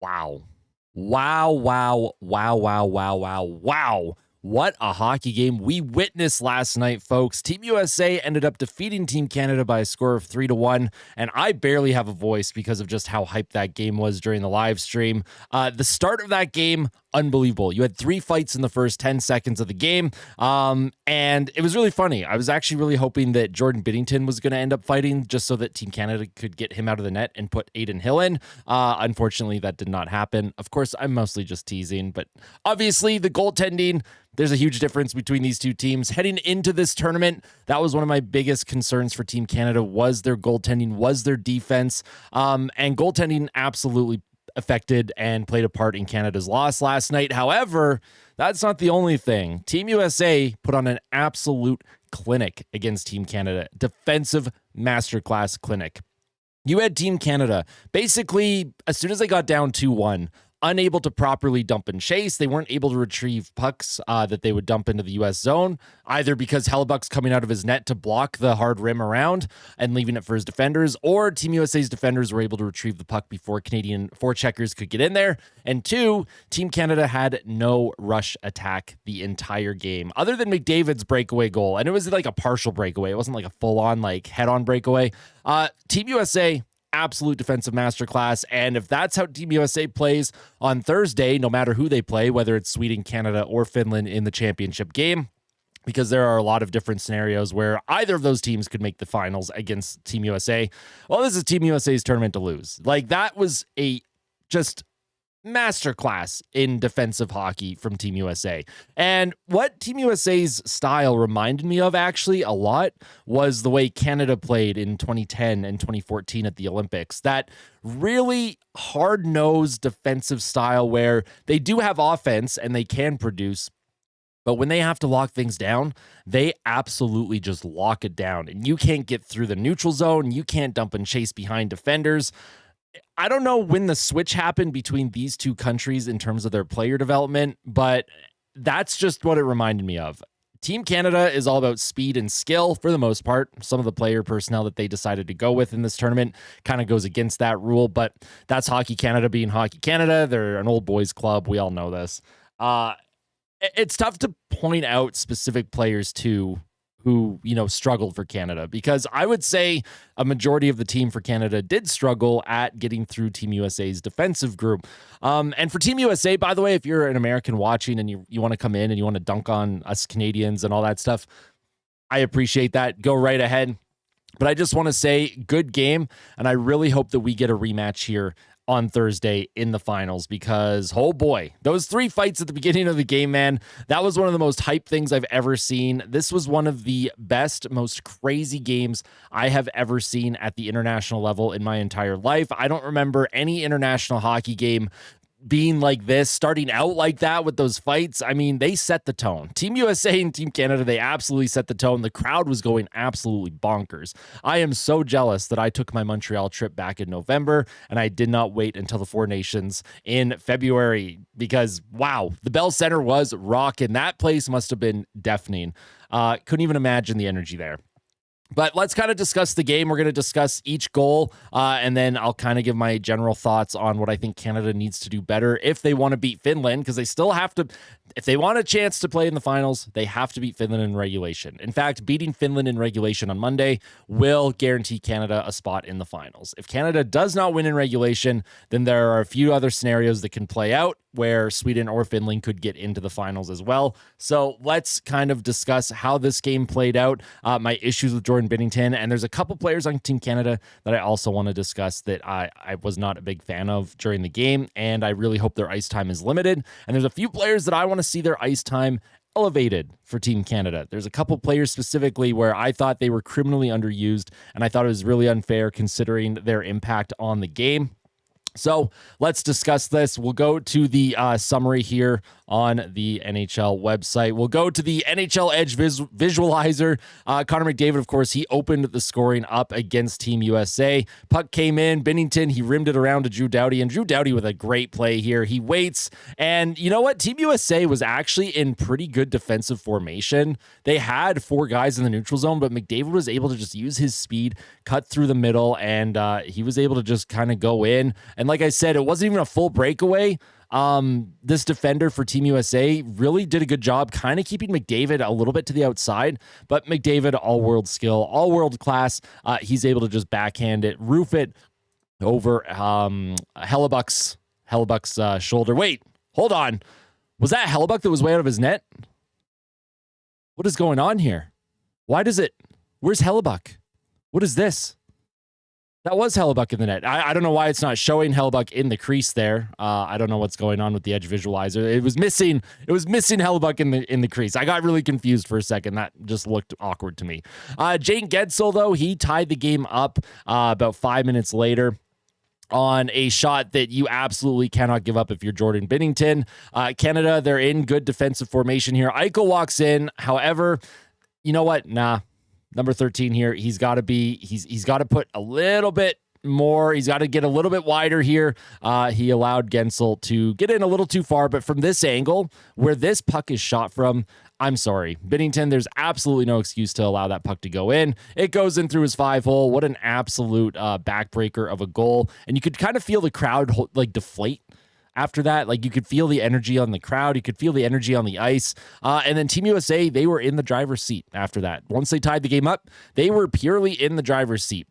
Wow. Wow, wow, wow, wow, wow, wow, wow. What a hockey game we witnessed last night, folks. Team USA ended up defeating Team Canada by a score of 3-1, and I barely have a voice because of just how hyped that game was during the live stream. The start of that game, unbelievable. You had 3 fights in the first 10 seconds of the game, and it was really funny. I was actually really hoping that Jordan Binnington was going to end up fighting just so that Team Canada could get him out of the net and put Aiden Hill in. Unfortunately, that did not happen. Of course, I'm mostly just teasing, but obviously the goaltending, there's a huge difference between these two teams. Heading into this tournament, that was one of my biggest concerns for Team Canada was their goaltending, was their defense, and goaltending absolutely affected and played a part in Canada's loss last night. However, that's not the only thing. Team USA put on an absolute clinic against Team Canada, defensive masterclass clinic. You had Team Canada basically, as soon as they got down 2-1, unable to properly dump and chase. They weren't able to retrieve pucks that they would dump into the U.S. zone, either because Hellebuck's coming out of his net to block the hard rim around and leaving it for his defenders, or Team USA's defenders were able to retrieve the puck before Canadian forecheckers could get in there. And 2, Team Canada had no rush attack the entire game, other than McDavid's breakaway goal. And it was like a partial breakaway. It wasn't like a full-on, like, head-on breakaway. Team USA, absolute defensive masterclass. And if that's how Team USA plays on Thursday, no matter who they play, whether it's Sweden, Canada, or Finland in the championship game, because there are a lot of different scenarios where either of those teams could make the finals against Team USA. Well, this is Team USA's tournament to lose. Like, that was a just masterclass in defensive hockey from Team USA. And what Team USA's style reminded me of actually a lot was the way Canada played in 2010 and 2014 at the Olympics. That really hard-nosed defensive style where they do have offense and they can produce, but when they have to lock things down, they absolutely just lock it down. And you can't get through the neutral zone. You can't dump and chase behind defenders. I don't know when the switch happened between these two countries in terms of their player development, but that's just what it reminded me of. Team Canada is all about speed and skill for the most part. Some of the player personnel that they decided to go with in this tournament kind of goes against that rule, but that's Hockey Canada being Hockey Canada. They're an old boys club. We all know this. It's tough to point out specific players too who, struggled for Canada, because I would say a majority of the team for Canada did struggle at getting through Team USA's defensive group. And for Team USA, by the way, if you're an American watching and you want to come in and you want to dunk on us Canadians and all that stuff, I appreciate that. Go right ahead. But I just want to say good game, and I really hope that we get a rematch here on Thursday in the finals, because, oh boy, those 3 fights at the beginning of the game, man, that was one of the most hype things I've ever seen. This was one of the best, most crazy games I have ever seen at the international level in my entire life. I don't remember any international hockey game being like this, starting out like that with those fights. I mean, they set the tone. Team USA and Team Canada, they absolutely set the tone. The crowd was going absolutely bonkers. I am so jealous that I took my Montreal trip back in November and I did not wait until the Four Nations in February, because, wow, the Bell Center was rocking. That place must have been deafening. Couldn't even imagine the energy there. But let's kind of discuss the game. We're going to discuss each goal, and then I'll kind of give my general thoughts on what I think Canada needs to do better if they want to beat Finland, because they still have to, if they want a chance to play in the finals, they have to beat Finland in regulation. In fact, beating Finland in regulation on Monday will guarantee Canada a spot in the finals. If Canada does not win in regulation, then there are a few other scenarios that can play out where Sweden or Finland could get into the finals as well. So let's kind of discuss how this game played out, my issues with Jordan Binnington, and there's a couple players on Team Canada that I also want to discuss that I was not a big fan of during the game, and I really hope their ice time is limited. And there's a few players that I want to see their ice time elevated for Team Canada. There's a couple players specifically where I thought they were criminally underused, and I thought it was really unfair considering their impact on the game. So let's discuss this. We'll go to the summary here on the NHL website. We'll go to the NHL Edge visualizer. Connor McDavid, of course, he opened the scoring up against Team USA. Puck came in. Bennington, he rimmed it around to Drew Doughty, and Drew Doughty with a great play here. He waits, and you know what? Team USA was actually in pretty good defensive formation. They had 4 guys in the neutral zone, but McDavid was able to just use his speed, cut through the middle, and he was able to just kind of go in. And like I said, it wasn't even a full breakaway. This defender for Team USA really did a good job kind of keeping McDavid a little bit to the outside, but McDavid, all-world skill, all-world class. He's able to just backhand it, roof it over Hellebuck's shoulder. Wait, hold on. Was that Hellebuck that was way out of his net? What is going on here? Where's Hellebuck? What is this? That was Hellebuck in the net. I don't know why it's not showing Hellebuck in the crease there. I don't know what's going on with the edge visualizer. It was missing Hellebuck in the crease. I got really confused for a second. That just looked awkward to me. Jake Guentzel, though, he tied the game up about 5 minutes later on a shot that you absolutely cannot give up if you're Jordan Binnington. Canada, they're in good defensive formation here. Eichel walks in. However, you know what? Nah. Number 13 here. He's got to put a little bit more. He's got to get a little bit wider here. He allowed Guentzel to get in a little too far, but from this angle where this puck is shot from, I'm sorry, Bennington, there's absolutely no excuse to allow that puck to go in. It goes in through his 5-hole. What an absolute backbreaker of a goal. And you could kind of feel the crowd like deflate after that. Like you could feel the energy on the crowd. You could feel the energy on the ice. And then Team USA, they were in the driver's seat after that. Once they tied the game up, they were purely in the driver's seat.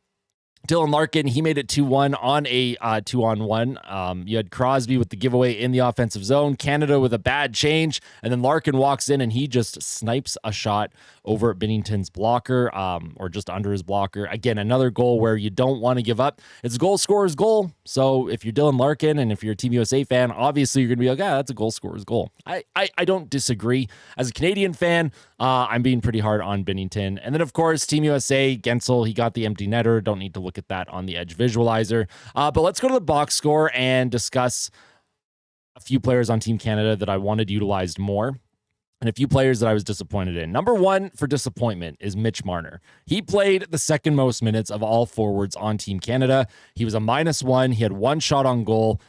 Dylan Larkin, he made it 2-1 on a 2-on-1. You had Crosby with the giveaway in the offensive zone, Canada with a bad change, and then Larkin walks in and he just snipes a shot over Bennington's blocker, or just under his blocker. Again, another goal where you don't want to give up. It's a goal scorer's goal. So if you're Dylan Larkin and if you're a Team USA fan, obviously you're going to be like, that's a goal scorer's goal. I don't disagree. As a Canadian fan, I'm being pretty hard on Bennington. And then, of course, Team USA, Guentzel, he got the empty netter. Don't need to look at that on the edge visualizer. But let's go to the box score and discuss a few players on Team Canada that I wanted utilized more and a few players that I was disappointed in. Number one for disappointment is Mitch Marner. He played the second most minutes of all forwards on Team Canada. He was a -1. He had one shot on goal.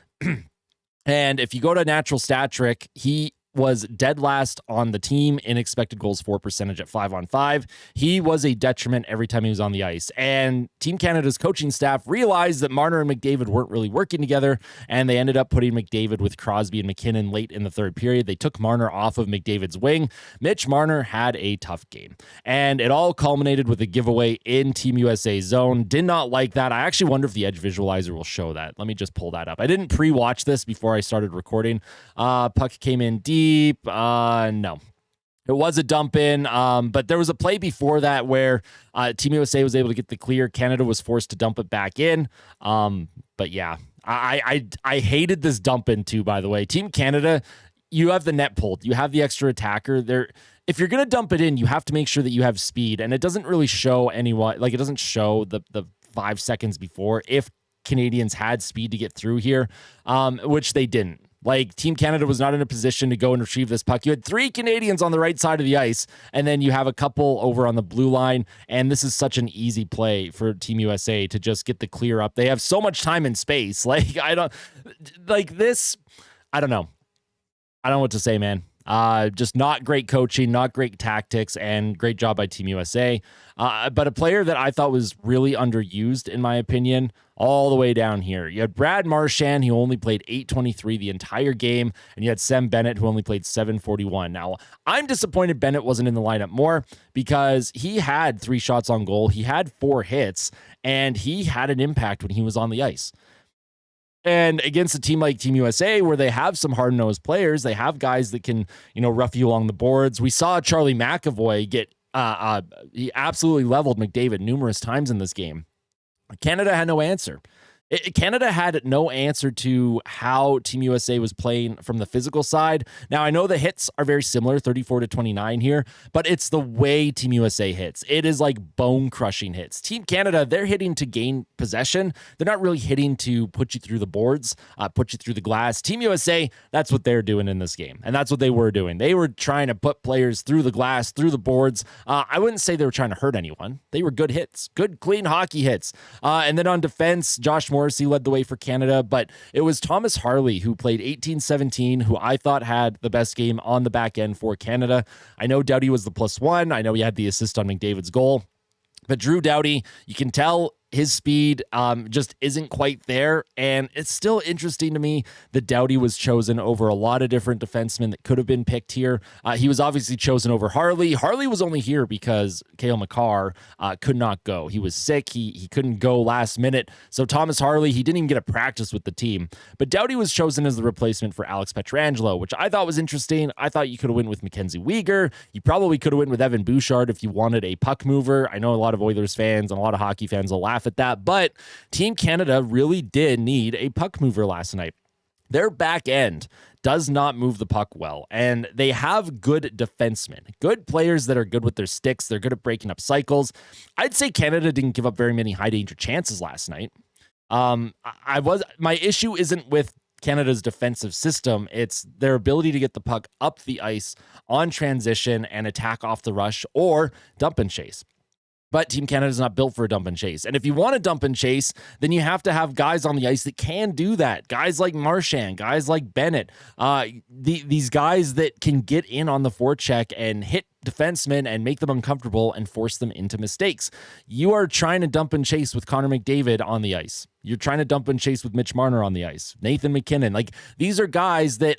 And if you go to natural stat trick, he was dead last on the team in expected goals for percentage at 5-on-5. He was a detriment every time he was on the ice. And Team Canada's coaching staff realized that Marner and McDavid weren't really working together, and they ended up putting McDavid with Crosby and McKinnon late in the third period. They took Marner off of McDavid's wing. Mitch Marner had a tough game, and it all culminated with a giveaway in Team USA zone. Did not like that. I actually wonder if the edge visualizer will show that. Let me just pull that up. I didn't pre-watch this before I started recording. Puck came in deep. No, it was a dump in, but there was a play before that where Team USA was able to get the clear. Canada was forced to dump it back in. But yeah, I hated this dump in too, by the way. Team Canada, you have the net pulled. You have the extra attacker there. If you're going to dump it in, you have to make sure that you have speed, and it doesn't really show anyone. Like, it doesn't show the 5 seconds before if Canadians had speed to get through here, which they didn't. Like, Team Canada was not in a position to go and retrieve this puck. You had 3 Canadians on the right side of the ice, and then you have a couple over on the blue line, and this is such an easy play for Team USA to just get the clear up. They have so much time and space. Like, I don't know. I don't know what to say, man. Just not great coaching, not great tactics, and great job by Team USA. But a player that I thought was really underused, in my opinion, all the way down here. You had Brad Marchand, who only played 8:23 the entire game, and you had Sam Bennett, who only played 7:41. Now, I'm disappointed Bennett wasn't in the lineup more because he had 3 shots on goal, he had 4 hits, and he had an impact when he was on the ice. And against a team like Team USA, where they have some hard-nosed players, they have guys that can, rough you along the boards. We saw Charlie McAvoy get, he absolutely leveled McDavid numerous times in this game. Canada had no answer. Canada had no answer to how Team USA was playing from the physical side. Now, I know the hits are very similar, 34-29 here, but it's the way Team USA hits. It is like bone-crushing hits. Team Canada, they're hitting to gain possession. They're not really hitting to put you through the boards, put you through the glass. Team USA, that's what they're doing in this game, and that's what they were doing. They were trying to put players through the glass, through the boards. I wouldn't say they were trying to hurt anyone. They were good hits, good, clean hockey hits. And then on defense, Josh Morrissey led the way for Canada, but it was Thomas Harley who played 18-17, who I thought had the best game on the back end for Canada. I know Doughty was the +1. I know he had the assist on McDavid's goal. But Drew Doughty, you can tell his speed just isn't quite there. And it's still interesting to me that Doughty was chosen over a lot of different defensemen that could have been picked here. He was obviously chosen over Harley. Harley was only here because Cale Makar could not go. He was sick. He couldn't go last minute. So Thomas Harley, he didn't even get a practice with the team. But Doughty was chosen as the replacement for Alex Pietrangelo, which I thought was interesting. I thought you could have went with Mackenzie Weegar. You probably could have went with Evan Bouchard if you wanted a puck mover. I know a lot of Oilers fans and a lot of hockey fans will laugh at that, but Team Canada really did need a puck mover last night. Their back end does not move the puck well, and they have good defensemen, good players that are good with their sticks. They're good at breaking up cycles. I'd say Canada didn't give up very many high danger chances last night. My issue isn't with Canada's defensive system. It's their ability to get the puck up the ice on transition and attack off the rush or dump and chase. But Team Canada is not built for a dump and chase. And if you want to dump and chase, then you have to have guys on the ice that can do that. Guys like Marchand, guys like Bennett, these guys that can get in on the forecheck and hit defensemen and make them uncomfortable and force them into mistakes. You are trying to dump and chase with Connor McDavid on the ice. You're trying to dump and chase with Mitch Marner on the ice. Nathan McKinnon. Like, these are guys that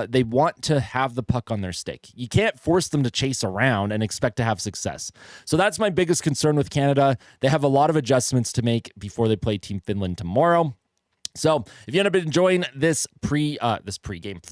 they want to have the puck on their stick. You can't force them to chase around and expect to have success. So that's my biggest concern with Canada. They have a lot of adjustments to make before they play Team Finland tomorrow. So if you ended up enjoying this pregame,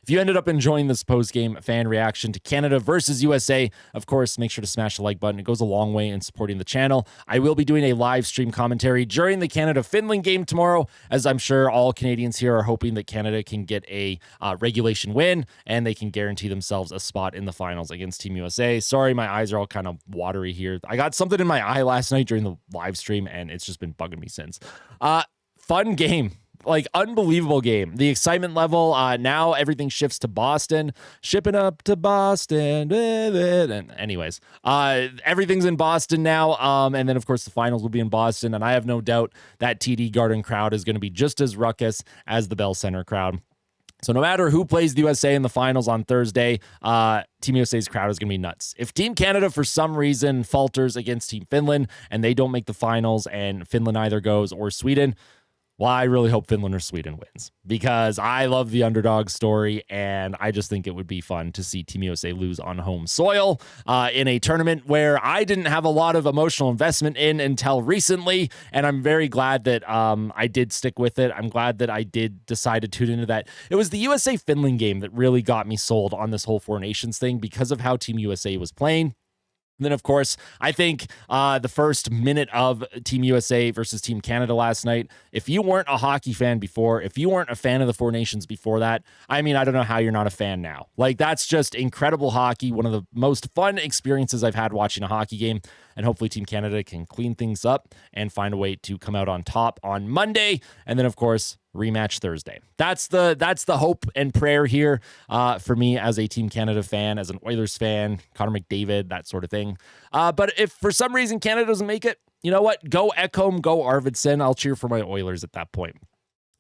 if you ended up enjoying this postgame fan reaction to Canada versus USA, of course, make sure to smash the like button. It goes a long way in supporting the channel. I will be doing a live stream commentary during the Canada-Finland game tomorrow, as I'm sure all Canadians here are hoping that Canada can get a regulation win and they can guarantee themselves a spot in the finals against Team USA. Sorry, my eyes are all kind of watery here. I got something in my eye last night during the live stream, and it's just been bugging me since. Fun game, like unbelievable game. The excitement level, now everything shifts to Boston, shipping up to Boston. And anyways, everything's in Boston now. And then of course the finals will be in Boston. And I have no doubt that TD Garden crowd is going to be just as ruckus as the Bell Center crowd. So no matter who plays the USA in the finals on Thursday, Team USA's crowd is going to be nuts. If Team Canada, for some reason, falters against Team Finland and they don't make the finals and Finland either goes or Sweden, well, I really hope Finland or Sweden wins because I love the underdog story, and I just think it would be fun to see Team USA lose on home soil in a tournament where I didn't have a lot of emotional investment in until recently, and I'm very glad that I did stick with it. I'm glad that I did decide to tune into that. It was the USA-Finland game that really got me sold on this whole Four Nations thing because of how Team USA was playing. And then, of course, I think the first minute of Team USA versus Team Canada last night, if you weren't a hockey fan before, if you weren't a fan of the Four Nations before that, I mean, I don't know how you're not a fan now. Like, that's just incredible hockey. One of the most fun experiences I've had watching a hockey game. And hopefully Team Canada can clean things up and find a way to come out on top on Monday. And then, of course, rematch Thursday. That's the hope and prayer here for me as a Team Canada fan, as an Oilers fan, Connor McDavid, that sort of thing. But if for some reason Canada doesn't make it, you know what? Go Ekholm, go Arvidsson. I'll cheer for my Oilers at that point.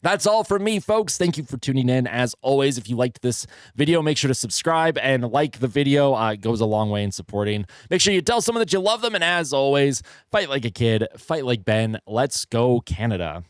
That's all from me, folks. Thank you for tuning in. As always, if you liked this video, make sure to subscribe and like the video. It goes a long way in supporting. Make sure you tell someone that you love them. And as always, fight like a kid, fight like Ben. Let's go, Canada.